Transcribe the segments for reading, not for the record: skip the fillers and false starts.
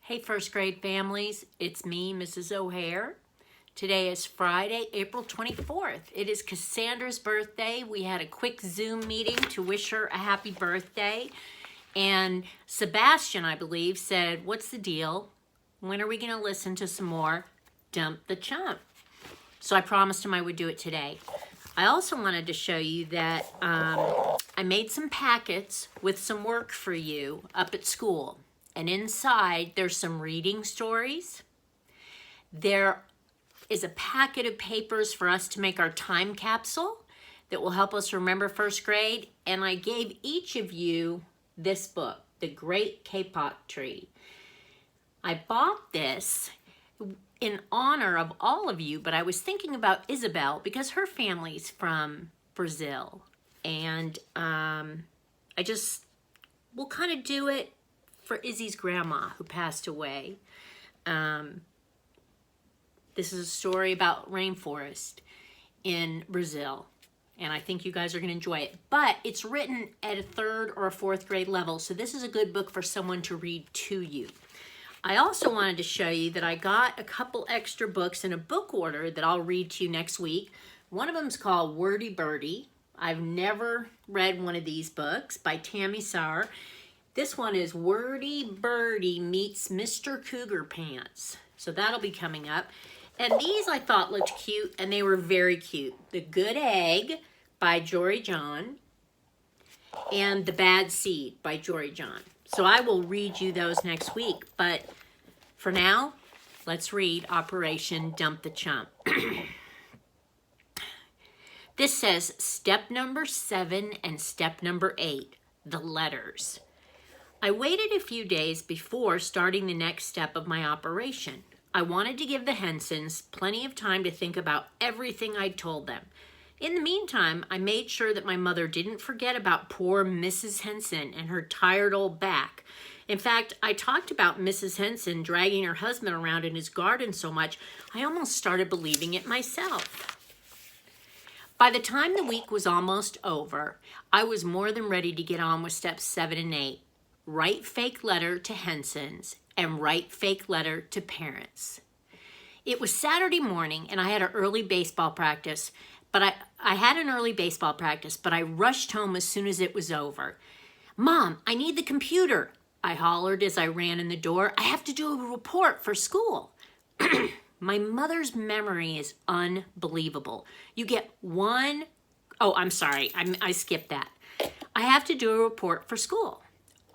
Hey, first grade families, it's me, Mrs. O'Hare. Today is Friday, April 24th. It is Cassandra's birthday. We had a quick Zoom meeting to wish her a happy birthday. And Sebastian, I believe, said, what's the deal? When are we going to listen to some more Dump the Chump? So I promised him I would do it today. I also wanted to show you that I made some packets with some work for you up at school. And inside, there's some reading stories. There is a packet of papers for us to make our time capsule that will help us remember first grade. And I gave each of you this book, The Great K-Pop Tree. I bought this in honor of all of you, but I was thinking about Isabel because her family's from Brazil. And we'll kind of do it for Izzy's grandma who passed away. This is a story about rainforest in Brazil, and I think you guys are going to enjoy it. But it's written at a 3rd or a 4th grade level, so this is a good book for someone to read to you. I also wanted to show you that I got a couple extra books in a book order that I'll read to you next week. One of them is called Wordy Birdie. I've never read one of these books, by Tammy Sauer. This one is Wordy Birdie meets Mr. Cougar Pants. So that'll be coming up. And these I thought looked cute, and they were very cute. The Good Egg by Jory John and The Bad Seed by Jory John. So I will read you those next week. But for now, let's read Operation Dump the Chump. This says step number 7 and step number 8, the letters. I waited a few days before starting the next step of my operation. I wanted to give the Hensons plenty of time to think about everything I'd told them. In the meantime, I made sure that my mother didn't forget about poor Mrs. Henson and her tired old back. In fact, I talked about Mrs. Henson dragging her husband around in his garden so much, I almost started believing it myself. By the time the week was almost over, I was more than ready to get on with steps 7 and 8. Write fake letter to Hensons and write fake letter to parents. It was Saturday morning and I had an early baseball practice, but I rushed home as soon as it was over. Mom, I need the computer, I hollered as I ran in the door. I have to do a report for school. My mother's memory is unbelievable. You get one, oh, I'm sorry, I skipped that. I have to do a report for school.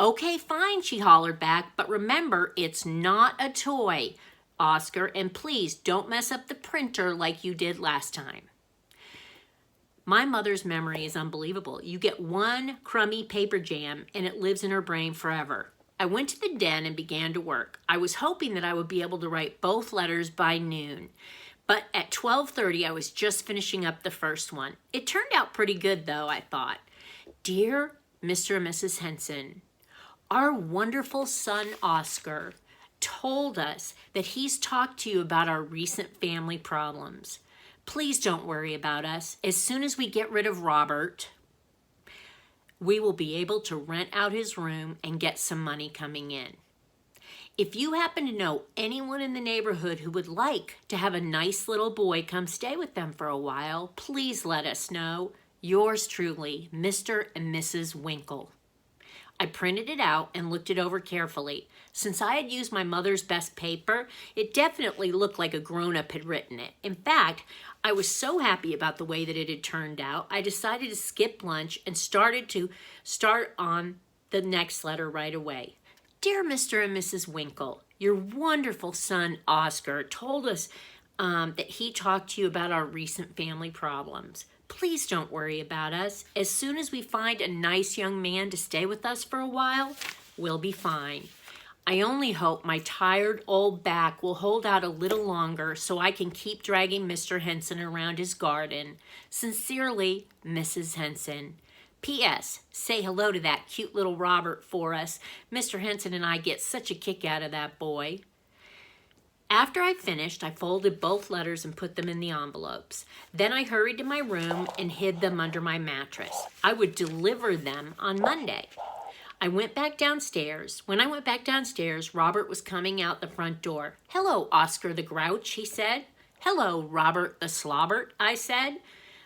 Okay, fine, she hollered back, but remember, it's not a toy, Oscar, and please don't mess up the printer like you did last time. My mother's memory is unbelievable. You get one crummy paper jam and it lives in her brain forever. I went to the den and began to work. I was hoping that I would be able to write both letters by noon, but at 12:30 I was just finishing up the first one. It turned out pretty good though, I thought. Dear Mr. and Mrs. Henson, our wonderful son, Oscar, told us that he's talked to you about our recent family problems. Please don't worry about us. As soon as we get rid of Robert, we will be able to rent out his room and get some money coming in. If you happen to know anyone in the neighborhood who would like to have a nice little boy come stay with them for a while, please let us know. Yours truly, Mr. and Mrs. Winkle. I printed it out and looked it over carefully. Since I had used my mother's best paper, it definitely looked like a grown-up had written it. In fact, I was so happy about the way that it had turned out, I decided to skip lunch and start on the next letter right away. Dear Mr. and Mrs. Winkle, your wonderful son, Oscar, told us that he talked to you about our recent family problems. Please don't worry about us. As soon as we find a nice young man to stay with us for a while, we'll be fine. I only hope my tired old back will hold out a little longer so I can keep dragging Mr. Henson around his garden. Sincerely, Mrs. Henson. P.S. Say hello to that cute little Robert for us. Mr. Henson and I get such a kick out of that boy. After I finished, I folded both letters and put them in the envelopes. Then I hurried to my room and hid them under my mattress. I would deliver them on Monday. I went back downstairs. When I went back downstairs, Robert was coming out the front door. "Hello, Oscar the Grouch," he said. "Hello, Robert the Slobbert," I said.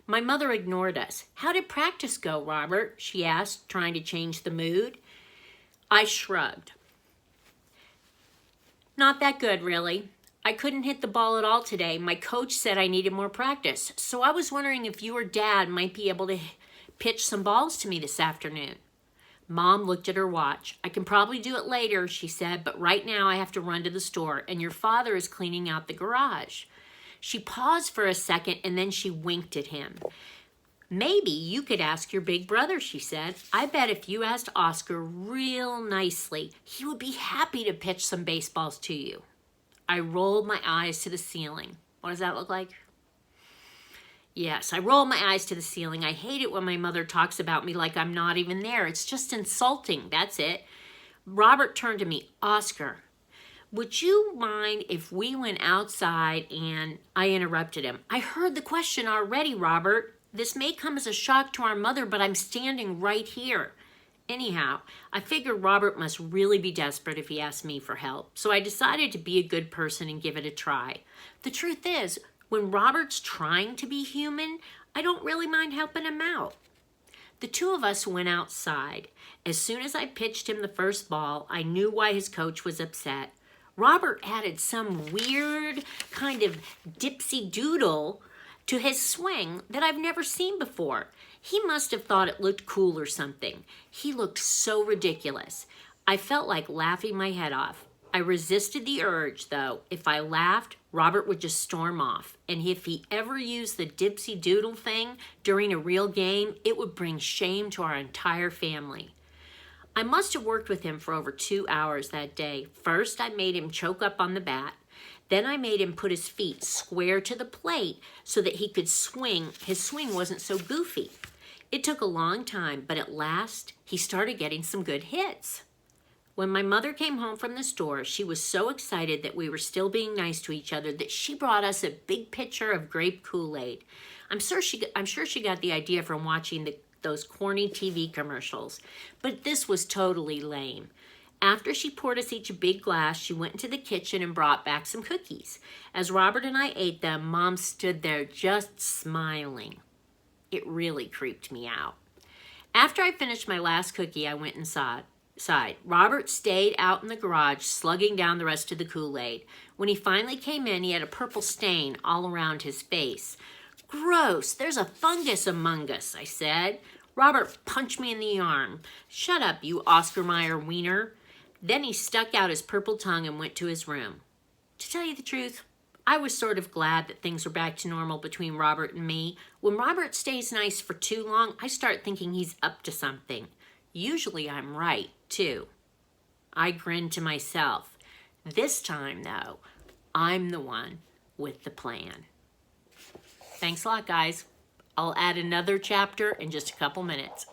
My mother ignored us. "How did practice go, Robert?" she asked, trying to change the mood. I shrugged. "Not that good, really. I couldn't hit the ball at all today. My coach said I needed more practice. So I was wondering if you or Dad might be able to pitch some balls to me this afternoon." Mom looked at her watch. "I can probably do it later," she said, "but right now I have to run to the store, and your father is cleaning out the garage." She paused for a second, and then she winked at him. "Maybe you could ask your big brother," she said. "I bet if you asked Oscar real nicely, he would be happy to pitch some baseballs to you." I rolled my eyes to the ceiling. What does that look like? Yes, I rolled my eyes to the ceiling. I hate it when my mother talks about me like I'm not even there. It's just insulting. That's it. Robert turned to me. "Oscar, would you mind if we went outside?" And I interrupted him. "I heard the question already, Robert. This may come as a shock to our mother, but I'm standing right here." Anyhow, I figured Robert must really be desperate if he asked me for help, so I decided to be a good person and give it a try. The truth is, when Robert's trying to be human, I don't really mind helping him out. The two of us went outside. As soon as I pitched him the first ball, I knew why his coach was upset. Robert added some weird kind of dipsy-doodle to his swing that I've never seen before. He must have thought it looked cool or something. He looked so ridiculous. I felt like laughing my head off. I resisted the urge, though. If I laughed, Robert would just storm off. And if he ever used the dipsy-doodle thing during a real game, it would bring shame to our entire family. I must have worked with him for over 2 hours that day. First, I made him choke up on the bat. Then I made him put his feet square to the plate so that he could swing. His swing wasn't so goofy. It took a long time, but at last, he started getting some good hits. When my mother came home from the store, she was so excited that we were still being nice to each other that she brought us a big pitcher of grape Kool-Aid. I'm sure she got the idea from watching those corny TV commercials, but this was totally lame. After she poured us each a big glass, she went into the kitchen and brought back some cookies. As Robert and I ate them, Mom stood there just smiling. It really creeped me out. After I finished my last cookie, I went inside. Robert stayed out in the garage, slugging down the rest of the Kool-Aid. When he finally came in, he had a purple stain all around his face. "Gross, there's a fungus among us," I said. Robert punched me in the arm. "Shut up, you Oscar Mayer wiener." Then he stuck out his purple tongue and went to his room. To tell you the truth, I was sort of glad that things were back to normal between Robert and me. When Robert stays nice for too long, I start thinking he's up to something. Usually I'm right, too. I grinned to myself. This time, though, I'm the one with the plan. Thanks a lot, guys. I'll add another chapter in just a couple minutes.